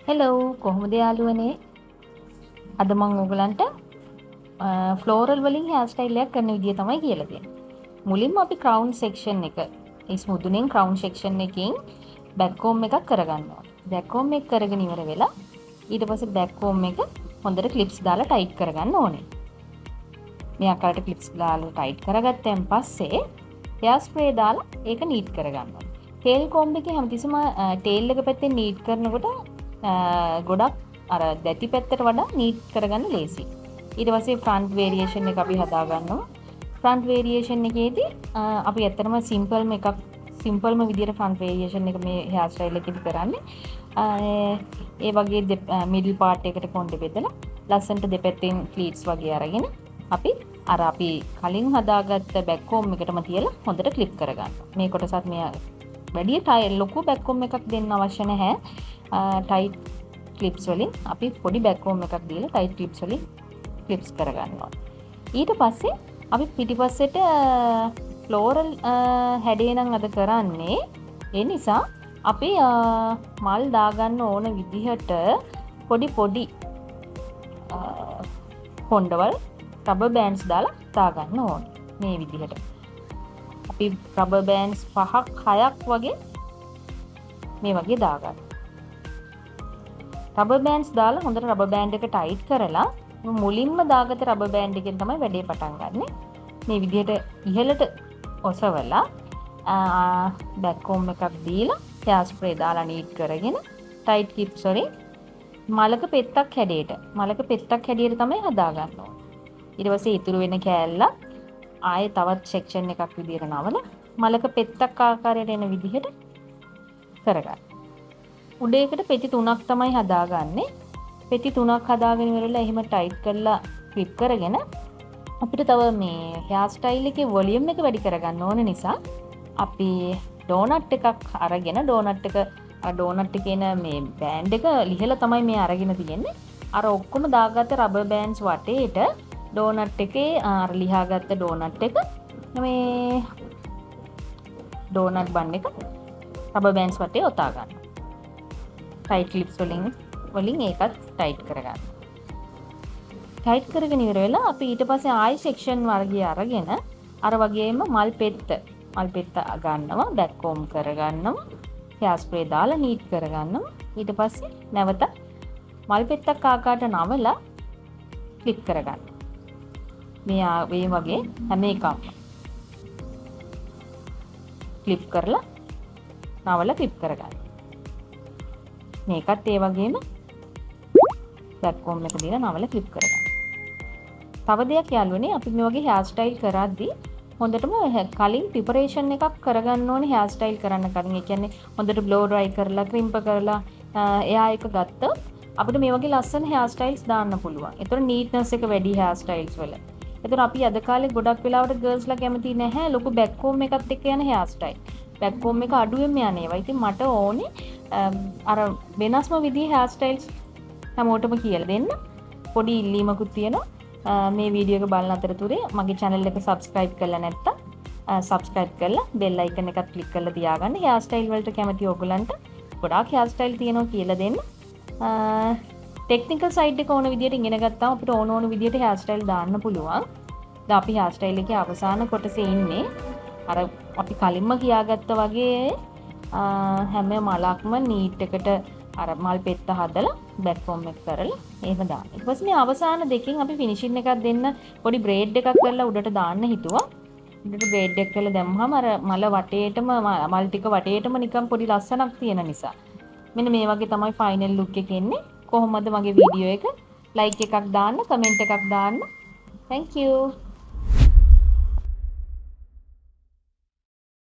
Hello කොහොමද යාළුවනේ අද මම ඔයගලන්ට ෆ්ලෝරල් වලින් හෙයාර් ස්ටයිල් එකක් කරන විදිය තමයි කියලා දෙන්නේ. මුලින්ම අපි ක්‍රවුන් සෙක්ෂන් එක ඒ ස්මුදුනින් ක්‍රවුන් සෙක්ෂන් එකකින් බෑක් කොම් එකක් කරගන්න ඕනේ. බෑක් කොම් එක කරගෙන ඉවර වෙලා ඊට පස්සේ බෑක් කොම් එක හොඳට ක්ලිප්ස් දාලා ටයිට් කරගන්න ඕනේ. මේ ආකාරයට ක්ලිප්ස් දාලා ටයිට් කරගත්තන් පස්සේ හෙයාර් ස්ප්‍රේ දාලා ඒක නීට් කරගන්න ඕනේ. ටේල් කොම්බ් එකේ හැමතිස්සම ටේල් එක පැත්තෙන් නීට් කරනකොට ගොඩක් අර දැති පැත්තට වඩා නීට් කරගන්න ලේසි. ඊට පස්සේ ෆ්‍රන්ට් වේරියේෂන් එක අපි හදා ගන්නවා. ෆ්‍රන්ට් වේරියේෂන් එකේදී අපි ඇත්තටම සිම්පල්ම විදියට ෆ්‍රන්ට් වේරියේෂන් එක මේ හෙයාර් ස්ටයිල් එකේදී කරන්නේ. ඒ වගේ මිඩල් පාර්ට් එකට කොණ්ඩේ බෙදලා ලස්සන්ට දෙපැත්තෙන් ෆ්ලීට්ස් වගේ අරගෙන අපි කලින් හදාගත්ත බෑක් කොම් එකටම තියලා හොඳට ක්ලිප් කරගන්නවා. මේ කොටසත් මේ වැඩි ලොකු බෑක් කොම් එකක් දෙන්න අවශ්‍ය නැහැ. ටයිට් ක්ලිප්ස් වලින් අපි පොඩි බෑක් කොම් එකක් දීලා ටයිට් ක්ලිප්ස් වලින් ක්ලිප්ස් කරගන්නවා. ඊට පස්සේ අපි පිටිපස්සට ෆ්ලෝරල් හැඩේ නම් අද කරන්නේ. ඒ නිසා අපි මල් දාගන්න ඕන විදිහට පොඩි කොණ්ඩවල් රබර් බෑන්ඩ්ස් දාලා දාගන්න ඕනේ. මේ විදිහට. අපි රබර් බෑන්ඩ්ස් 5ක් 6ක් වගේ මේ වගේ දාගන්න. රබර් බෑන්ඩ්ස් දාලා හොඳට රබර් බෑන්ඩ් එක ටයිට් කරලා මුලින්ම දාගත්ත රබර් බෑන්ඩ් එකෙන් තමයි වැඩේ පටන් ගන්නෙ. මේ විදිහට ඉහළට ඔසවලා බෑක් කොම් එකක් දීලා හෙයාර් ස්ප්‍රේ දාලා නීට් කරගෙන ටයිට් ක්ලිප්ස් වලින් මලක පෙත්තක් හැඩයට තමයි හදා ගන්න ඕනේ. ඊට පස්සේ ඉතුරු වෙන කෑල්ල ආයේ තවත් සෙක්ෂන් එකක් විදියට නවලා මලක පෙත්තක් ආකාරයට එන විදිහට කරගන්න. උඩේකට පෙති 3ක් තමයි හදාගන්නේ. පෙති 3ක් හදාගෙන ඉවරලා එහෙම ටයිට් කරලා ක්ලිප් කරගෙන අපිට තව මේ හෙයාර් ස්ටයිල් එකේ වොලියම් එක වැඩි කරගන්න ඕන නිසා අපි ඩෝනට් එකක් අරගෙන ඩෝනට් එකේ මේ බෑන්ඩ් එක ලිහලා තමයි මේ අරගෙන තියෙන්නේ. අර ඔක්කොම දාගත්ත රබර් බෑන්ඩ්ස් වටේට ඩෝනට් එකේ අර ලිහාගත්ත ඩෝනට් එක මේ ඩෝනට් බන් එක රබර් බෑන්ඩ්ස් වටේ ඔතා ගන්න. ටයිට් ක්ලිප්ස් වලින් ඒකත් ටයිට් කරගන්න. ටයිට් කරගෙන ඉවර වෙලා අපි ඊට පස්සේ ආයි සෙක්ෂන් වර්ගය අරගෙන අර වගේම මල් පෙත්ත ගන්නවා, බෑක් කොම් කරගන්නවා, හෙයාර් ස්ප්‍රේ දාලා නීට් කරගන්නවා. ඊට පස්සේ නැවත මල් පෙත්තක් ආකාරයට නවලා ක්ලිප් කරගන්න. මේ වගේ හැම එකක්ම ක්ලිප් කරලා නවලා ක්ලිප් කරගන්න. මේකත් ඒ වගේම බෑක් කොම් එක දීලා නවලා ක්ලිප් කරගන්න. තව දෙයක් යාළුවනේ අපි මේ වගේ හෙයාර් ස්ටයිල් කරද්දී හොඳටම කලින් ප්‍රිපරේෂන් එකක් කරගන්න ඕනේ හෙයාර් ස්ටයිල් කරන්න කලින්. ඒ කියන්නේ හොඳට බ්ලෝ ඩ්‍රයි කරලා ක්‍රිම්ප් කරලා එයා එක ගත්තොත් අපිට මේ වගේ ලස්සන හෙයාර් ස්ටයිල්ස් දාන්න පුළුවන්. ඒතර නීට්නස් එක වැඩි හෙයාර් ස්ටයිල්ස් වල. ඒතර අපි අද කාලේ ගොඩක් වෙලාවට ගර්ල්ස්ලා කැමති නැහැ ලොකු බෑක් කොම් එකත් එක්ක යන හෙයාර් ස්ටයිල්. බෑක් කොම් එක අඩුවෙන්ම යන ඒවා. ඉතින් මට ඕනේ අර වෙනස්ම විදිහේ හෙයාර් ස්ටයිල්ස් හැමෝටම කියලා දෙන්න. පොඩි ඉල්ලීමකුත් තියෙනවා. මේ වීඩියෝ එක බලන අතරතුරේ මගේ channel එක subscribe කරලා නැත්නම් subscribe කරලා bell icon එකත් click කරලා තියාගන්න. hair style වලට කැමති ඔයගලන්ට ගොඩාක් hair style තියෙනවා කියලා දෙන්න. technical side එක ඕන විදියට ඉගෙන ගත්තාම අපිට ඕන විදියට hair style දාන්න පුළුවන්. දැන් අපි hair style එකේ අවසාන කොටසේ ඉන්නේ. අර අපි කලින්ම කියාගත්තා වගේ හැම මලක්ම නීට් එකට අර මල් පෙත්ත හදලා බෑක් කොම් එක කරලා එහෙම දාන්න. ඊට පස්සේ මේ අවසාන දෙකෙන් අපි ෆිනිෂින් එකක් දෙන්න පොඩි බ්‍රේඩ් එකක් කරලා උඩට දාන්න හිතුවා. උඩට බ්‍රේඩ් එක කරලා දැම්මම අර මල වටේටම මල් ටික වටේටම නිකන් පොඩි ලස්සනක් තියෙන නිසා. මෙන්න මේ වගේ තමයි ෆයිනල් ලුක් එක එන්නේ. කොහොමද මගේ වීඩියෝ එක? ලයික් එකක් දාන්න, කමෙන්ට් එකක් දාන්න. Thank you.